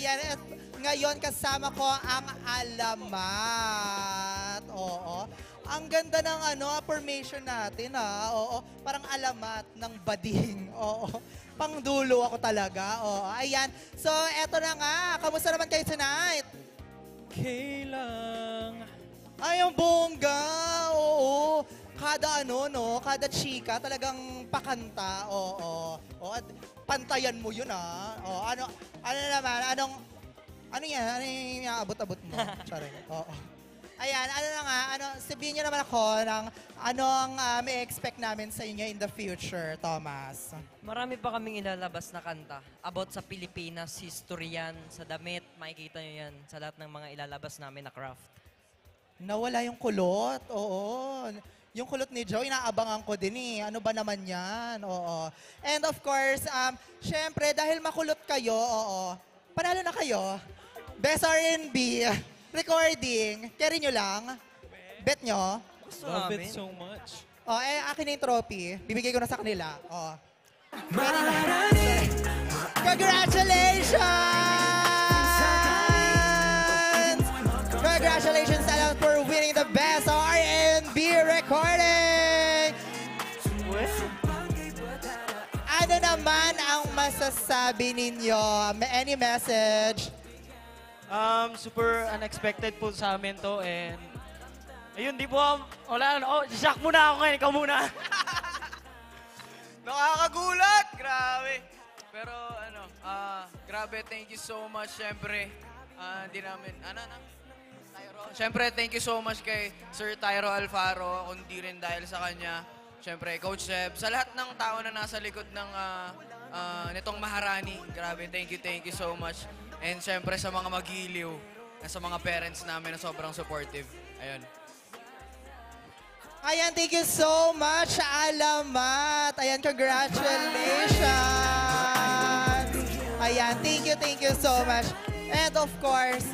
Ayan, at ngayon kasama ko ang alamat. Oo. Ang ganda ng affirmation natin, ha. Oo. Parang alamat ng bading. Oo. Pangdulo ako talaga. Oo. Ayan. So, eto na nga. Kamusta naman kayo tonight? Kailang. Ay, ang bongga. Oo. Kada chika talagang pakanta. Oo. Oo. At pantayan mo yun, ha. Oo. Ano naman? Ano yan? Ano yung abot-abot mo? Sorry. Oo. Ayan, sabihin niyo naman ako ng anong may expect namin sa inyo in the future, Thomas. Marami pa kaming ilalabas na kanta about sa Pilipinas, history yan, sa damit, makikita nyo yan sa lahat ng mga ilalabas namin na craft. Nawala yung kulot, oo. Yung kulot ni Joe, inaabangan ko din eh. Ano ba naman yan? Oo. And of course, syempre, dahil makulot kayo, oo, panalo na kayo. Best R&B, recording, carry nyo lang. Bet nyo. Gusto Love namin. it so much. Akin na yung trophy. Bibigay ko na sa kanila. Congratulations! Congratulations, Alan, for winning the best R&B recording! Ano naman ang masasabi ninyo? Any message? Super unexpected po sa amin to and ayun, di po, wala, shock muna ako ngayon, ikaw muna. Nakakagulat! Grabe! Pero grabe, thank you so much, syempre. Di namin, Tyro. Syempre, thank you so much kay Sir Tyro Alfaro, kundi rin dahil sa kanya. Syempre, Coach Seb, sa lahat ng tao na nasa likod ng nitong Maharani, grabe, thank you so much. And syempre sa mga magiliw, sa mga parents namin na sobrang supportive. Ayun. Ayan, thank you so much, Alamat. Ayan, congratulations. Ayan, thank you so much. And of course,